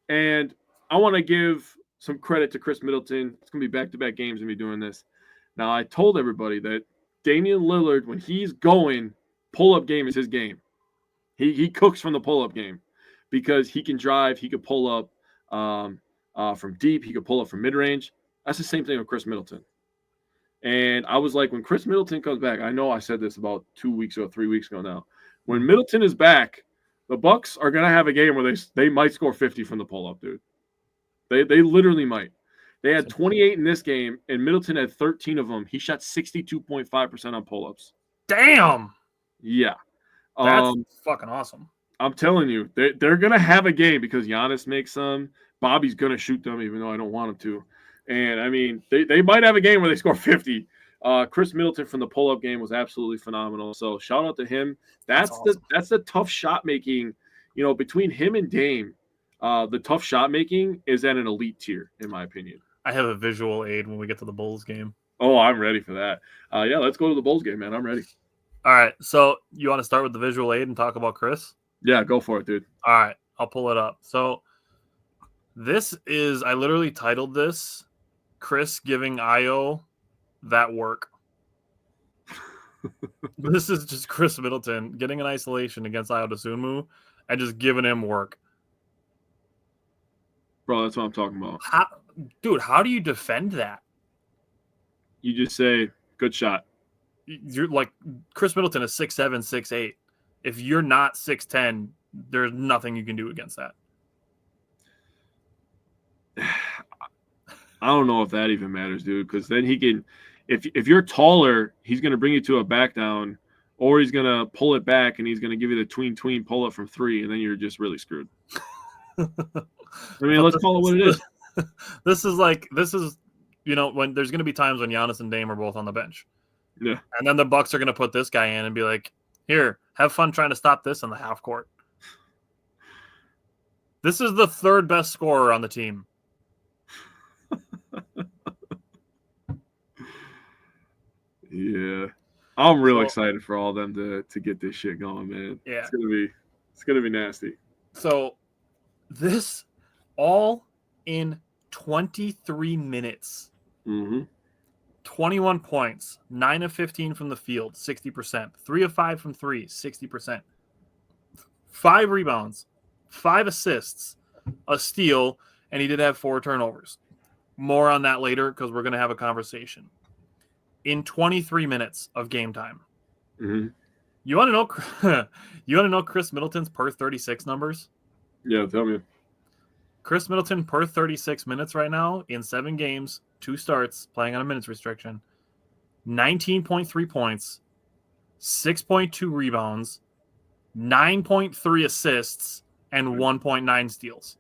And I want to give some credit to Chris Middleton. It's going to be back-to-back games and be doing this. Now, I told everybody that Damian Lillard, when he's going, pull-up game is his game. He cooks from the pull-up game because he can drive, he can pull up from deep, he can pull up from mid-range. That's the same thing with Chris Middleton. And I was like, when Chris Middleton comes back, I know I said this about 2 weeks ago, 3 weeks ago now. When Middleton is back, the Bucks are going to have a game where they might score 50 from the pull-up, dude. They literally might. They had 28 in this game, and Middleton had 13 of them. He shot 62.5% on pull-ups. Damn. Yeah. That's fucking awesome. I'm telling you, they're going to have a game because Giannis makes some. Bobby's going to shoot them, even though I don't want him to. And, I mean, they might have a game where they score 50. Chris Middleton from the pull-up game was absolutely phenomenal. So, shout out to him. That's awesome. That's the tough shot making, you know, between him and Dame. The tough shot making is at an elite tier, in my opinion. I have a visual aid when we get to the Bulls game. Oh, I'm ready for that. Yeah, let's go to the Bulls game, man. I'm ready. All right. So you want to start with the visual aid and talk about Chris? Yeah, go for it, dude. All right. I'll pull it up. So this is, I literally titled this Chris giving Io that work. This is just Chris Middleton getting an isolation against Ayo and just giving him work. Bro, that's what I'm talking about. How do you defend that? You just say, good shot. You're like, Chris Middleton is 6'7", 6'8". If you're not 6'10", there's nothing you can do against that. I don't know if that even matters, dude, because then he can – if you're taller, he's going to bring you to a back down, or he's going to pull it back and he's going to give you the tween pull-up from three, and then you're just really screwed. I mean, let's call it what it is. This is when there's going to be times when Giannis and Dame are both on the bench. Yeah. And then the Bucks are going to put this guy in and be like, here, have fun trying to stop this in the half court. This is the third best scorer on the team. Yeah. I'm real excited for all of them to get this shit going, man. Yeah. It's gonna be nasty. So this all in 23 minutes. Mm-hmm. 21 points, 9 of 15 from the field, 60%. 3 of 5 from 3, 60%. 5 rebounds, 5 assists, a steal, and he did have 4 turnovers. More on that later because we're going to have a conversation. In 23 minutes of game time. Mm-hmm. You want to know Chris Middleton's per 36 numbers? Yeah, tell me. Chris Middleton per 36 minutes right now in 7 games, 2 starts, playing on a minutes restriction, 19.3 points, 6.2 rebounds, 9.3 assists, and 1.9 steals.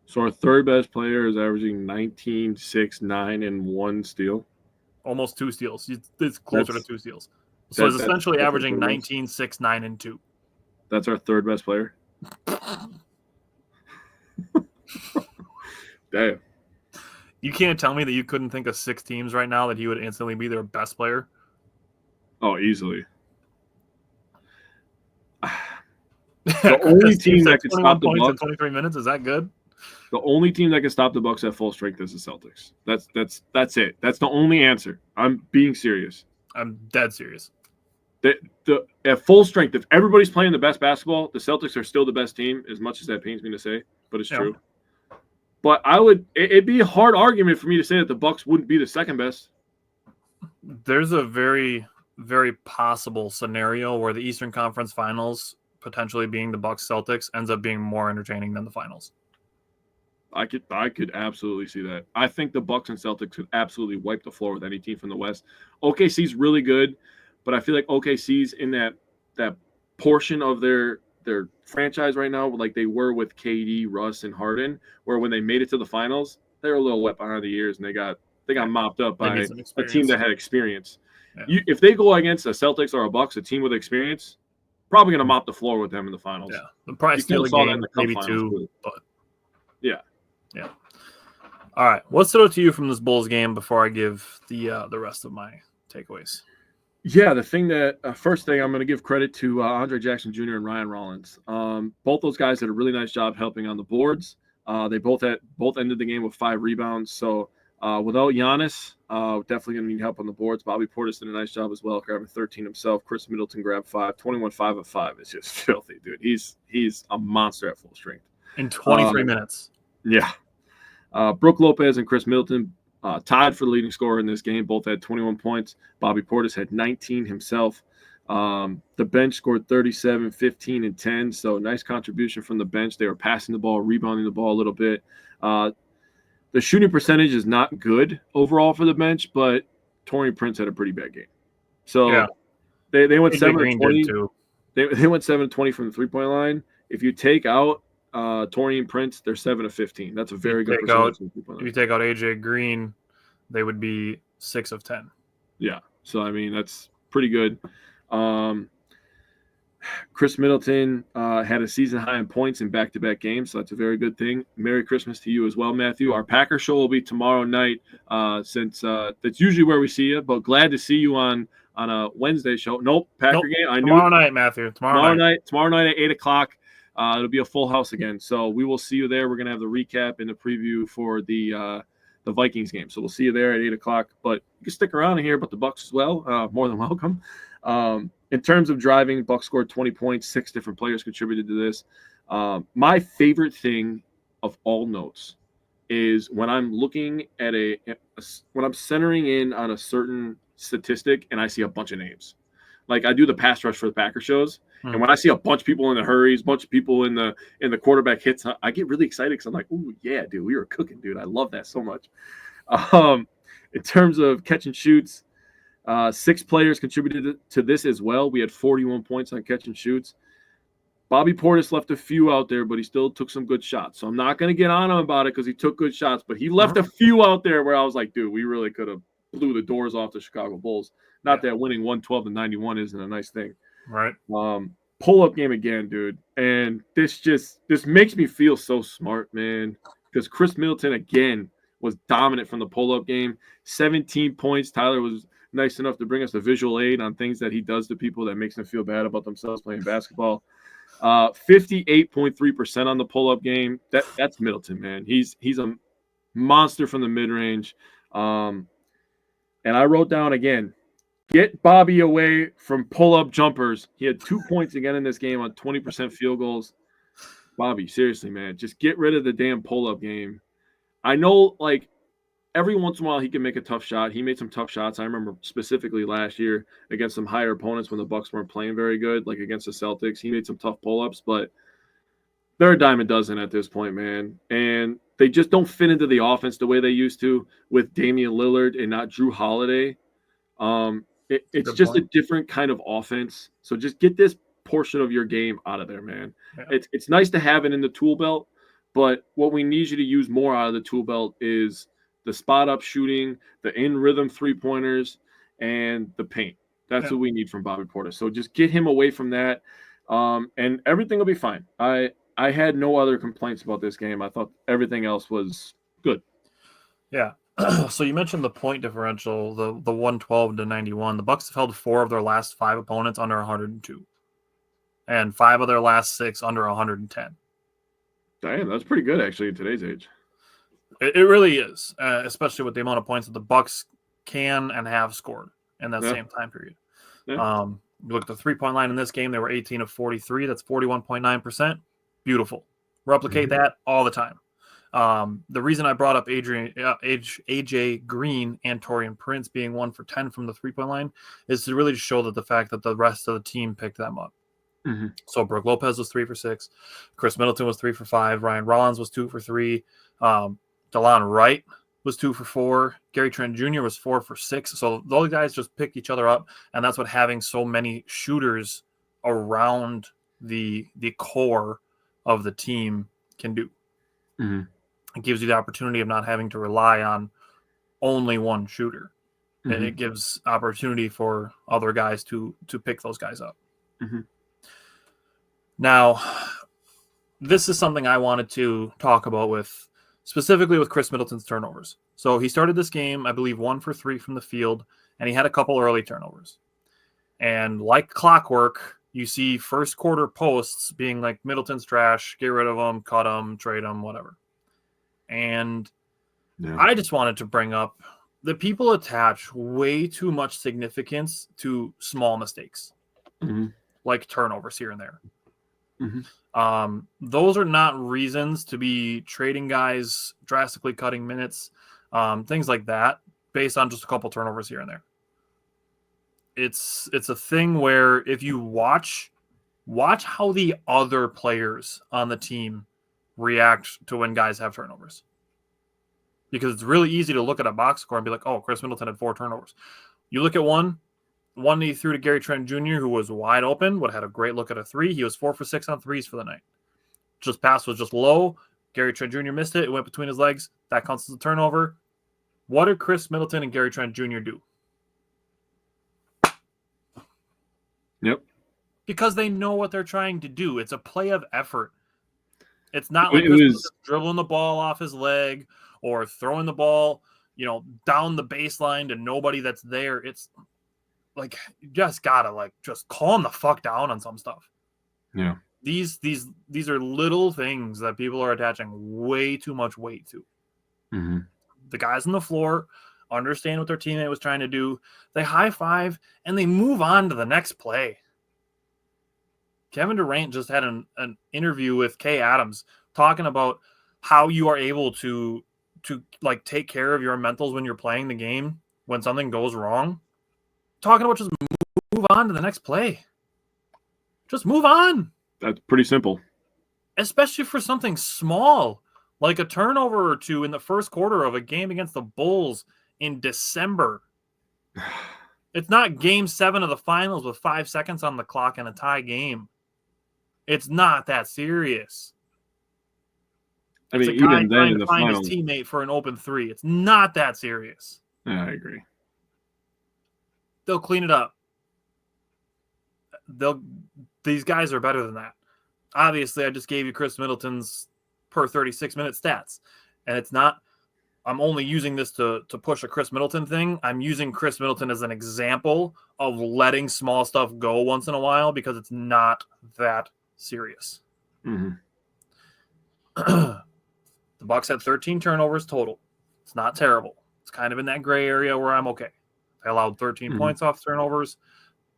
So our third best player is averaging 19, 6, 9, and 1 steal. Almost 2 steals. It's closer to 2 steals. So it's essentially averaging 19, 6, 9, and 2. That's our third best player. Damn. You can't tell me that you couldn't think of 6 teams right now that he would instantly be their best player? Oh, easily. The only team that could stop the Bucks in 23 minutes, is that good? The only team that can stop the Bucks at full strength is the Celtics. That's it. That's the only answer. I'm being serious. I'm dead serious. At full strength, if everybody's playing the best basketball, the Celtics are still the best team, as much as that pains me to say, but it's true. But it'd be a hard argument for me to say that the Bucks wouldn't be the second best. There's a very, very possible scenario where the Eastern Conference Finals, potentially being the Bucks Celtics, ends up being more entertaining than the finals. I could absolutely see that. I think the Bucks and Celtics could absolutely wipe the floor with any team from the West. OKC's really good, but I feel like OKC's in that portion of their franchise right now, like they were with KD, Russ, and Harden, where when they made it to the finals, they were a little wet behind the ears, and they got mopped up by a team that had experience. Yeah. If they go against a Celtics or a Bucks, a team with experience, probably going to mop the floor with them in the finals. Yeah, the price still a game, maybe 2, but yeah. Yeah. All right. What stood out to you from this Bulls game before I give the rest of my takeaways? Yeah, the thing that first thing I'm going to give credit to Andre Jackson Jr. and Ryan Rollins. Both those guys did a really nice job helping on the boards. They both ended the game with 5 rebounds. So without Giannis, definitely going to need help on the boards. Bobby Portis did a nice job as well, grabbing 13 himself. Chris Middleton grabbed 5. 21, 5 of 5. It's just filthy, dude. He's a monster at full strength in 23 minutes. Yeah. Brook Lopez and Chris Middleton tied for the leading scorer in this game. Both had 21 points. Bobby Portis had 19 himself. The bench scored 37, 15, and 10. So nice contribution from the bench. They were passing the ball, rebounding the ball a little bit. The shooting percentage is not good overall for the bench, but Taurean Prince had a pretty bad game. So yeah. they went 7 of 20. They went 7 of 20 from the 3-point line. If you take out Taurean Prince, they're 7 of 15. That's a very good percentage. If you take out AJ Green, they would be 6 of 10. Yeah. So, I mean, that's pretty good. Chris Middleton had a season high in points in back-to-back games, so that's a very good thing. Merry Christmas to you as well, Matthew. Our Packer show will be tomorrow night, since that's usually where we see you, but glad to see you on a Wednesday show. Nope, Packer game. Tomorrow night, Matthew. Tomorrow night at 8 o'clock. It'll be a full house again, so we will see you there. We're going to have the recap and the preview for the the Vikings game. So we'll see you there at 8 o'clock. But you can stick around and hear about the Bucks as well. More than welcome. In terms of driving, Bucks scored 20 points. 6 different players contributed to this. My favorite thing of all notes is when I'm looking at when I'm centering in on a certain statistic and I see a bunch of names. Like I do the pass rush for the Packer shows, and when I see a bunch of people in the hurries, bunch of people in the quarterback hits, I get really excited because I'm like, "Ooh, yeah, dude, we were cooking, dude. I love that so much." In terms of catch and shoots, 6 players contributed to this as well. We had 41 points on catch and shoots. Bobby Portis left a few out there, but he still took some good shots. So I'm not going to get on him about it because he took good shots, but he left a few out there where I was like, dude, we really could have blew the doors off the Chicago Bulls. Not that winning 112-91 isn't a nice thing. Right. Pull-up game again, dude. And this makes me feel so smart, man, because Chris Middleton, again, was dominant from the pull-up game. 17 points. Tyler was nice enough to bring us a visual aid on things that he does to people that makes them feel bad about themselves playing basketball. 58.3% on the pull-up game. That's Middleton, man. He's a monster from the mid-range. And I wrote down again, get Bobby away from pull-up jumpers. He had 2 points again in this game on 20% field goals. Bobby, seriously, man, just get rid of the damn pull-up game. I know, like, every once in a while he can make a tough shot. He made some tough shots. I remember specifically last year against some higher opponents when the Bucks weren't playing very good, like against the Celtics. He made some tough pull-ups, but they're a dime a dozen at this point, man. And they just don't fit into the offense the way they used to with Damian Lillard and not Drew Holiday. It's just a different kind of offense. So just get this portion of your game out of there, man. Yeah. It's nice to have it in the tool belt, but what we need you to use more out of the tool belt is the spot up shooting, the in rhythm 3-pointers, and the paint. That's what we need from Bobby Portis. So just get him away from that, and everything will be fine. I had no other complaints about this game. I thought everything else was good. Yeah. So you mentioned the point differential, the 112-91. The Bucks have held 4 of their last 5 opponents under 102, and 5 of their last 6 under 110. Damn, that's pretty good actually in today's age. It really is, especially with the amount of points that the Bucks can and have scored in that same time period. Yeah. You look at the 3-point line in this game; they were 18 of 43. That's 41.9%. Beautiful. Replicate that all the time. The reason I brought up AJ Green and Taurean Prince being 1 for 10 from the 3-point line is to really show that the fact that the rest of the team picked them up. So Brook Lopez was 3 for 6. Chris Middleton was 3 for 5. Ryan Rollins was 2 for 3. DeLon Wright was 2 for 4. Gary Trent Jr. was 4 for 6. So those guys just picked each other up, and that's what having so many shooters around the core of the team can do. It gives you the opportunity of not having to rely on only one shooter. And it gives opportunity for other guys to pick those guys up. Now, this is something I wanted to talk about specifically with Chris Middleton's turnovers. So he started this game, I believe, 1 for 3 from the field, and he had a couple early turnovers. And like clockwork, you see first quarter posts being like, Middleton's trash, get rid of him, cut him, trade him, whatever. And I just wanted to bring up that people attach way too much significance to small mistakes, like turnovers here and there. Those are not reasons to be trading guys, drastically cutting minutes, things like that, based on just a couple turnovers here and there. It's a thing where if you watch how the other players on the team react to when guys have turnovers. Because it's really easy to look at a box score and be like, oh, Chris Middleton had 4 turnovers. You look at one he threw to Gary Trent Jr., who was wide open, would have had a great look at a 3. He was 4 for 6 on 3s for the night. Just pass was just low. Gary Trent Jr. missed it. It went between his legs. That counts as a turnover. What did Chris Middleton and Gary Trent Jr. do? Yep. Because they know what they're trying to do. It's a play of effort. It's not like Chris dribbling the ball off his leg or throwing the ball, down the baseline to nobody that's there. It's like, you just gotta just calm the fuck down on some stuff. Yeah. These are little things that people are attaching way too much weight to. the guys on the floor understand what their teammate was trying to do. They high five and they move on to the next play. Kevin Durant just had an interview with Kay Adams talking about how you are able to like take care of your mentals when you're playing the game when something goes wrong. Talking about just move on to the next play. Just move on. That's pretty simple. Especially for something small, like a turnover or two in the first quarter of a game against the Bulls in December. It's not game 7 of the finals with 5 seconds on the clock and a tie game. It's not that serious. I mean, it's a guy even then trying in to the find finals, his teammate for an open 3. It's not that serious. yeah, I agree. They'll clean it up. These guys are better than that. Obviously, I just gave you Chris Middleton's per 36-minute stats. And it's not, I'm only using this to push a Chris Middleton thing. I'm using Chris Middleton as an example of letting small stuff go once in a while because it's not that serious. Mm-hmm. The Bucks had 13 turnovers total. It's not terrible. It's kind of in that gray area where I'm okay. They allowed 13 points off turnovers.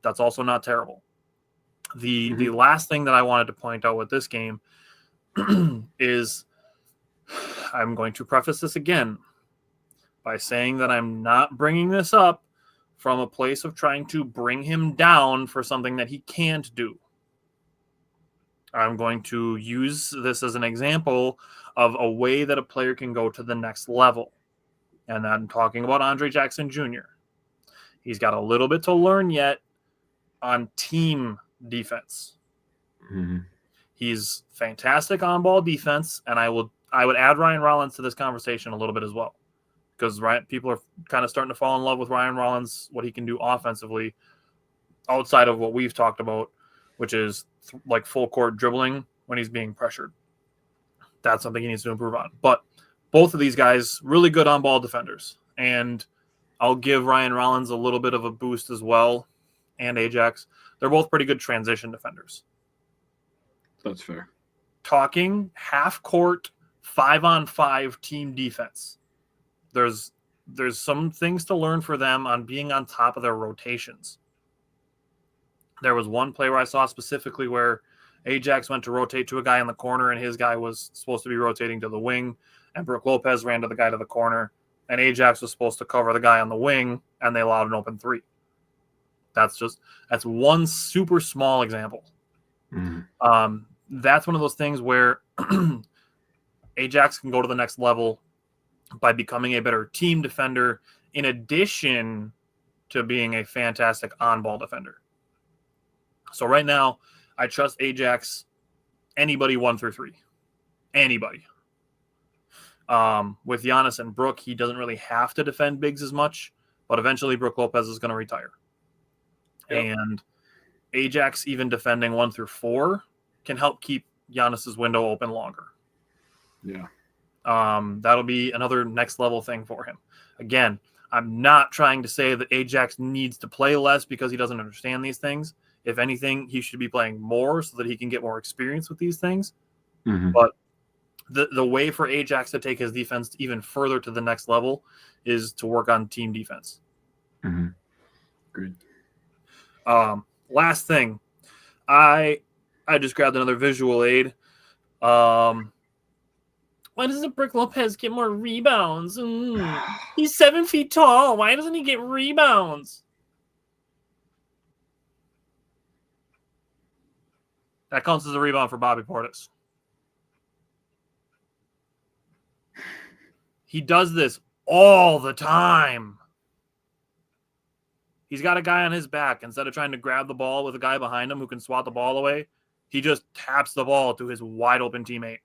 That's also not terrible. The last thing that I wanted to point out with this game is I'm going to preface this again by saying that I'm not bringing this up from a place of trying to bring him down for something that he can't do. I'm going to use this as an example of a way that a player can go to the next level. And I'm talking about Andre Jackson Jr. He's got a little bit to learn yet on team defense. Mm-hmm. He's fantastic on ball defense, and I would add Ryan Rollins to this conversation a little bit as well, because people are kind of starting to fall in love with Ryan Rollins, what he can do offensively outside of what we've talked about, which is like full court dribbling when he's being pressured. That's something he needs to improve on. But both of these guys, really good on ball defenders, and I'll give Ryan Rollins a little bit of a boost as well, and Ajax. They're both pretty good transition defenders. That's fair. Talking half court, 5-on-5 team defense. There's some things to learn for them on being on top of their rotations. There was one play where I saw specifically where Ajax went to rotate to a guy in the corner, and his guy was supposed to be rotating to the wing, and Brook Lopez ran to the guy to the corner, and Ajax was supposed to cover the guy on the wing, and they allowed an open 3. That's one super small example. Mm-hmm. That's one of those things where Ajax can go to the next level by becoming a better team defender in addition to being a fantastic on-ball defender. So right now, I trust Ajax, anybody 1 through 3. Anybody. With Giannis and Brook, he doesn't really have to defend bigs as much, but eventually Brook Lopez is going to retire. Yep. And Ajax, even defending 1 through 4, can help keep Giannis's window open longer. Yeah. That'll be another next level thing for him. Again, I'm not trying to say that Ajax needs to play less because he doesn't understand these things. If anything, he should be playing more so that he can get more experience with these things. Mm-hmm. But the way for Ajax to take his defense even further to the next level is to work on team defense. Mm-hmm. Good. Last thing, I just grabbed another visual aid. Why doesn't Brook Lopez get more rebounds? He's 7 feet tall. Why doesn't he get rebounds? That counts as a rebound for Bobby Portis. He does this all the time. He's got a guy on his back. Instead of trying to grab the ball with a guy behind him who can swat the ball away, he just taps the ball to his wide open teammate.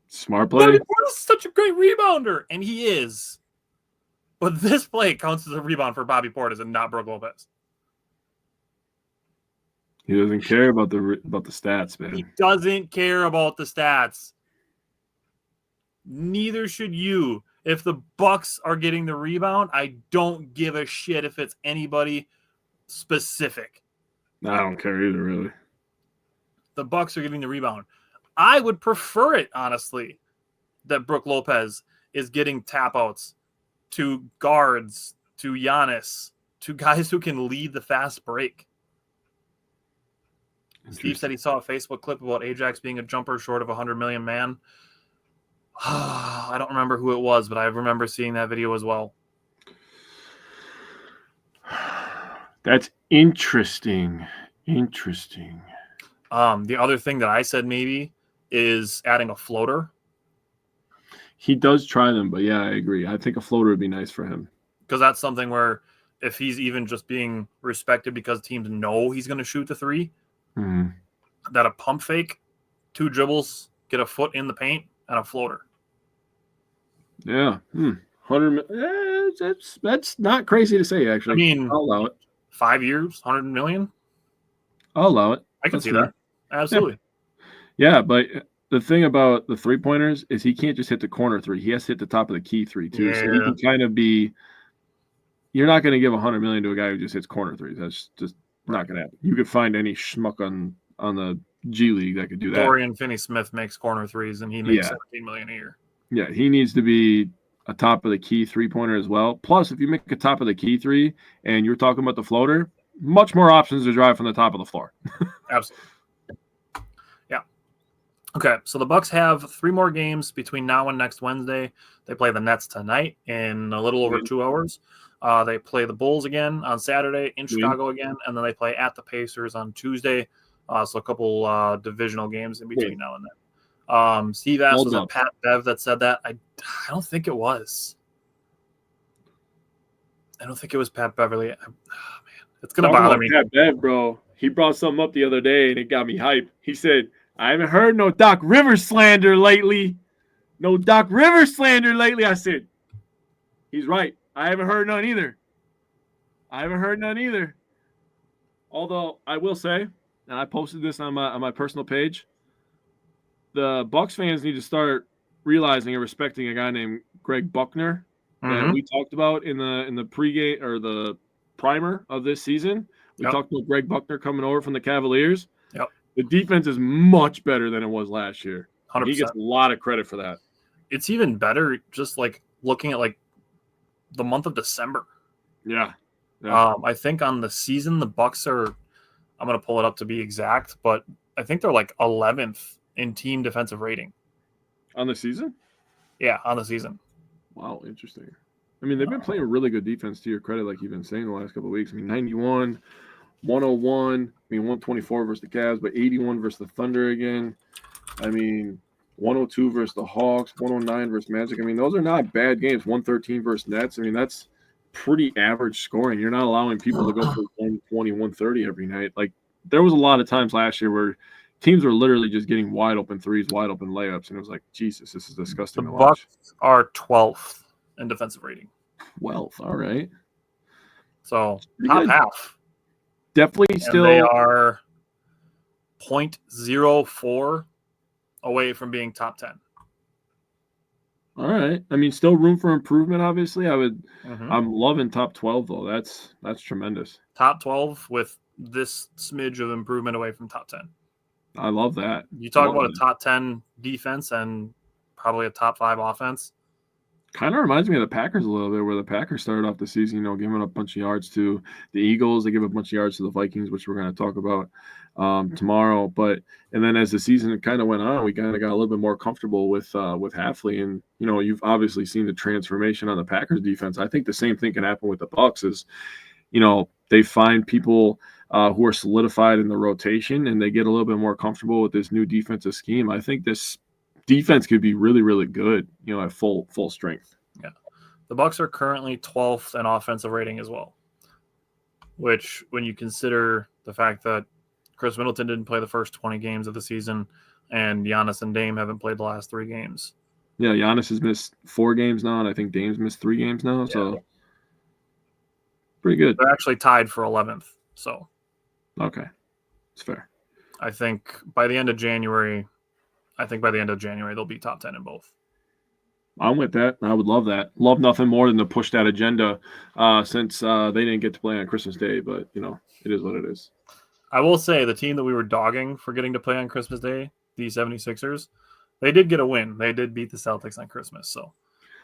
Smart play. Bobby Portis is such a great rebounder, and he is. But this play counts as a rebound for Bobby Portis and not Brook Lopez. He doesn't care about the stats, man. He doesn't care about the stats. Neither should you. If the Bucks are getting the rebound, I don't give a shit if it's anybody specific. I don't care either, really. The Bucks are getting the rebound. I would prefer it, honestly, that Brook Lopez is getting tap outs to guards, to Giannis, to guys who can lead the fast break. Steve said he saw a Facebook clip about Ajax being a jumper short of 100 million man. I don't remember who it was, but I remember seeing that video as well. That's interesting. Interesting. The other thing that I said maybe is adding a floater. He does try them, but yeah, I agree. I think a floater would be nice for him. Because that's something where if he's even just being respected because teams know he's going to shoot the three, that a pump fake, 2 dribbles, get a foot in the paint, and a floater. Yeah. 100. That's not crazy to say, actually. I mean, I'll allow it. 5 years, 100 million? I'll allow it. I can see that. Absolutely. Yeah, but the thing about the three-pointers is he can't just hit the corner three. He has to hit the top of the key three, too. Yeah. So he can kind of be – you're not going to give 100 million to a guy who just hits corner threes. That's just not going to happen. You could find any schmuck on the G League that could do that. Dorian Finney-Smith makes corner threes, and he makes 17 million a year. Yeah, he needs to be a top of the key three-pointer as well. Plus, if you make a top of the key three and you're talking about the floater, much more options to drive from the top of the floor. Absolutely. Yeah. Okay, so the Bucks have 3 more games between now and next Wednesday. They play the Nets tonight in a little over 2 hours. They play the Bulls again on Saturday, in Chicago again, and then they play at the Pacers on Tuesday. So a couple divisional games in between now and then. Steve asked, was it Pat Bev that said that? I don't think it was. I don't think it was Pat Beverly. Man, it's going to bother me. Pat Bev, bro. He brought something up the other day, and it got me hyped. He said, I haven't heard no Doc Rivers slander lately. No Doc Rivers slander lately. I said, he's right. I haven't heard none either. Although, I will say, and I posted this on my personal page, the Bucks fans need to start realizing and respecting a guy named Greg Buckner that we talked about in the pregame or the primer of this season. We talked about Greg Buckner coming over from the Cavaliers. Yep. The defense is much better than it was last year. 100%. He gets a lot of credit for that. It's even better just like looking at like the month of December. Yeah. I think on the season the Bucks are, I'm going to pull it up to be exact, but I think they're like 11th in team defensive rating. On the season? Yeah, on the season. Wow, interesting. I mean, they've been playing really good defense, to your credit, like you've been saying the last couple of weeks. I mean, 91, 101, 124 versus the Cavs, but 81 versus the Thunder again. I mean, 102 versus the Hawks, 109 versus Magic. I mean, those are not bad games. 113 versus Nets. I mean, that's pretty average scoring. You're not allowing people to go for 120, 130 every night. Like, there was a lot of times last year where teams were literally just getting wide open threes, wide open layups, and it was like, Jesus, this is disgusting the to watch. Bucks are 12th in defensive rating. 12th, all right. So top half. Definitely and still. They are 0.04 away from being top 10. All right. I mean, still room for improvement, obviously. I'm loving top 12, though. That's tremendous. Top 12 with this smidge of improvement away from top 10. I love that. You talk about a top 10 defense and probably a top 5 offense. Kind of reminds me of the Packers a little bit, where the Packers started off the season, giving up a bunch of yards to the Eagles. They give a bunch of yards to the Vikings, which we're going to talk about tomorrow. And then as the season kind of went on, we kind of got a little bit more comfortable with Hafley. And, you've obviously seen the transformation on the Packers defense. I think the same thing can happen with the Bucks is, they find people who are solidified in the rotation and they get a little bit more comfortable with this new defensive scheme. I think this defense could be really, really good, at full strength. Yeah. The Bucks are currently 12th in offensive rating as well, which when you consider the fact that Chris Middleton didn't play the first 20 games of the season and Giannis and Dame haven't played the last 3 games. Yeah, Giannis has missed 4 games now, and I think Dame's missed 3 games now, so pretty good. They're actually tied for 11th, so. Okay, it's fair. I think by the end of January, they'll be top 10 in both. I'm with that. I would love that. Love nothing more than to push that agenda since they didn't get to play on Christmas Day, but, it is what it is. I will say the team that we were dogging for getting to play on Christmas Day, the 76ers, they did get a win. They did beat the Celtics on Christmas, so.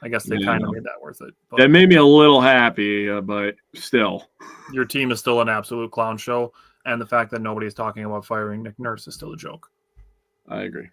I guess they kind of made that worth it. But that made me a little happy, but still. your team is still an absolute clown show, and the fact that nobody's talking about firing Nick Nurse is still a joke. I agree.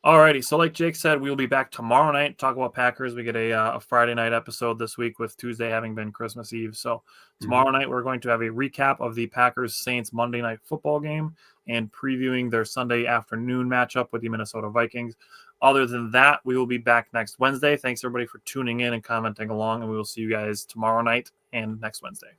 Alrighty, so like Jake said, we will be back tomorrow night to talk about Packers. We get a Friday night episode this week with Tuesday having been Christmas Eve. So tomorrow night we're going to have a recap of the Packers-Saints Monday Night Football game and previewing their Sunday afternoon matchup with the Minnesota Vikings. Other than that, we will be back next Wednesday. Thanks everybody for tuning in and commenting along, and we will see you guys tomorrow night and next Wednesday.